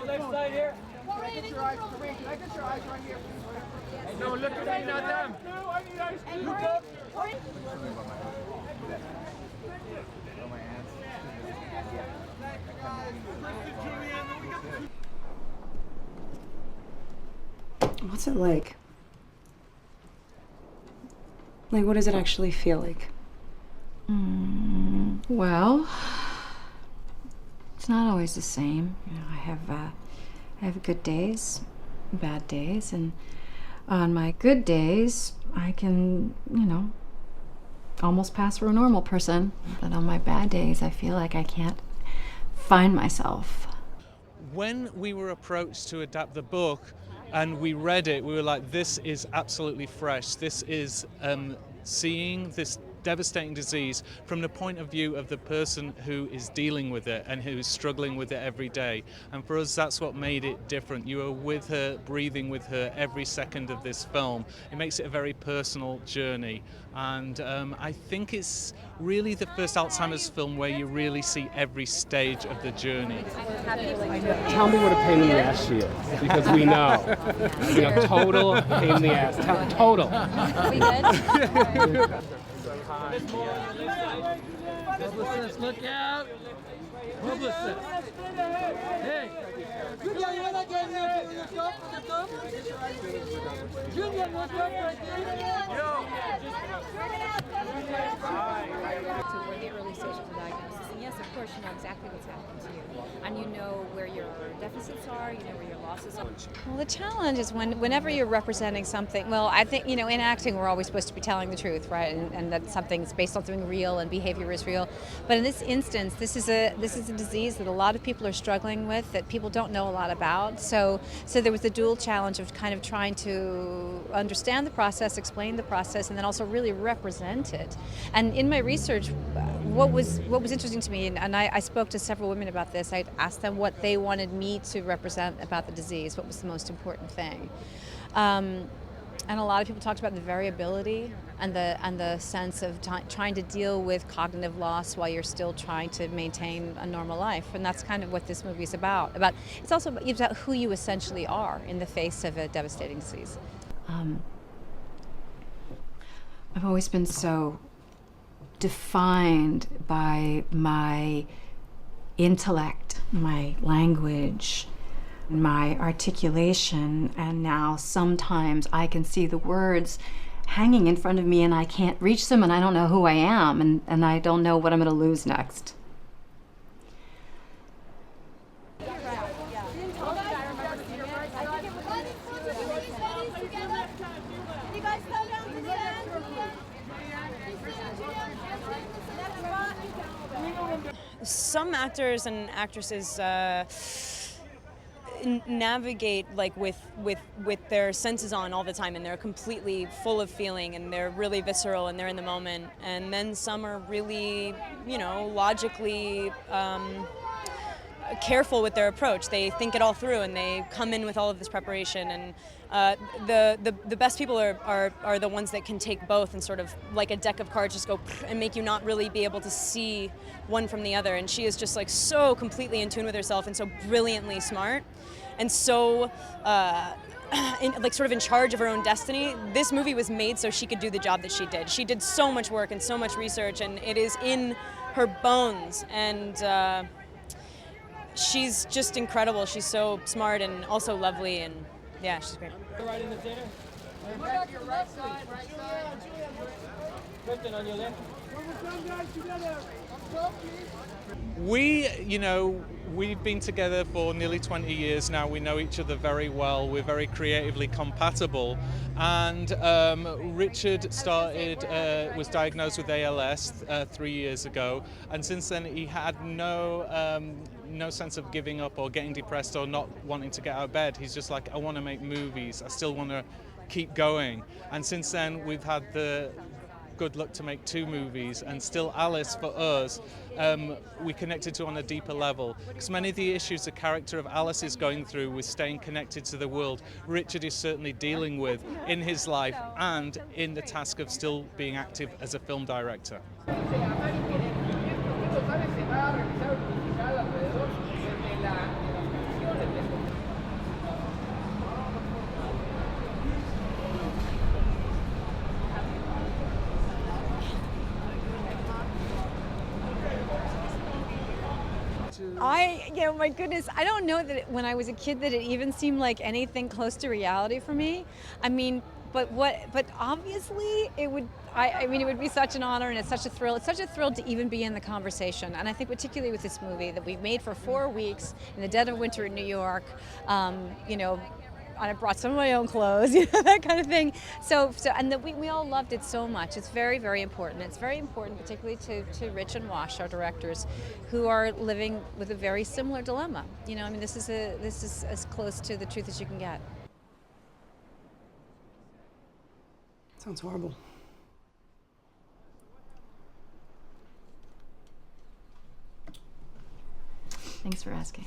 Left side here. Can I get your eyes? Can I get your eyes right here? No, look at me, not them. No, I need ice cream. Look up. What's it like? Like, what does it actually feel like? Well, it's not always the same. You know, I have good days, bad days, and on my good days, I can, you know, almost pass for a normal person. But on my bad days, I feel like I can't find myself. When we were approached to adapt the book and we read it, we were like, this is absolutely fresh. This is seeing this devastating disease from the point of view of the person who is dealing with it and who's struggling with it every day. And for us, that's what made it different. You are with her, breathing with her every second of this film. It makes it a very personal journey. And I think it's really the first Alzheimer's film where you really see every stage of the journey. Tell me what a pain in the ass she is, because we know. You know, total pain in the ass. Total. We good? Publicist, look out! Publicist! Hey! So we're in the early stages of the diagnosis, and yes, of course, you know exactly what's happening to you, and you know where your deficits are, you know where your losses are. Well, the challenge is whenever you're representing something. Well, I think in acting we're always supposed to be telling the truth, right? And that something's based on something real and behavior is real. But in this instance, this is a disease that a lot of people are struggling with, that people don't know a lot about. So there was the dual challenge of kind of trying to understand the process, explain the process, and then also really represent it. And in my research, what was interesting to me, and I spoke to several women about this. I asked them what they wanted me to represent about the disease, what was the most important thing. And a lot of people talked about the variability and the sense of trying to deal with cognitive loss while you're still trying to maintain a normal life. And that's kind of what this movie is about. It's also about who you essentially are in the face of a devastating disease. I've always been so defined by my intellect, my language, my articulation, and now sometimes I can see the words hanging in front of me and I can't reach them and I don't know who I am and I don't know what I'm going to lose next. Some actors and actresses navigate like with their senses on all the time, and they're completely full of feeling, and they're really visceral, and they're in the moment. And then some are really, you know, logically careful with their approach. They think it all through, and they come in with all of this preparation. And the best people are the ones that can take both and sort of like a deck of cards just go and make you not really be able to see one from the other. And she is just like so completely in tune with herself and so brilliantly smart and so sort of in charge of her own destiny. This movie was made so she could do the job that she did. She did so much work and so much research, and it is in her bones. And she's just incredible. She's so smart and also lovely, and yeah, she's great. Right in the center. Back to your right side, right side. Kristen, on your left. We've been together for nearly 20 years now. We know each other very well. We're very creatively compatible. And Richard was diagnosed with ALS 3 years ago. And since then, he had no sense of giving up or getting depressed or not wanting to get out of bed. He's just like, I want to make movies. I still want to keep going. And since then, we've had the good luck to make 2 movies, and still Alice, for us, we connected to on a deeper level, because many of the issues the character of Alice is going through with staying connected to the world, Richard is certainly dealing with in his life and in the task of still being active as a film director. My goodness, I don't know that when I was a kid that it even seemed like anything close to reality for me. I mean, but obviously it would, I mean, it would be such an honor and it's such a thrill. It's such a thrill to even be in the conversation. And I think particularly with this movie that we made for 4 weeks in the dead of winter in New York, I brought some of my own clothes, that kind of thing. And that we all loved it so much. It's very, very important. It's very important, particularly to Rich and Wash, our directors, who are living with a very similar dilemma. I mean, this is as close to the truth as you can get. Sounds horrible. Thanks for asking.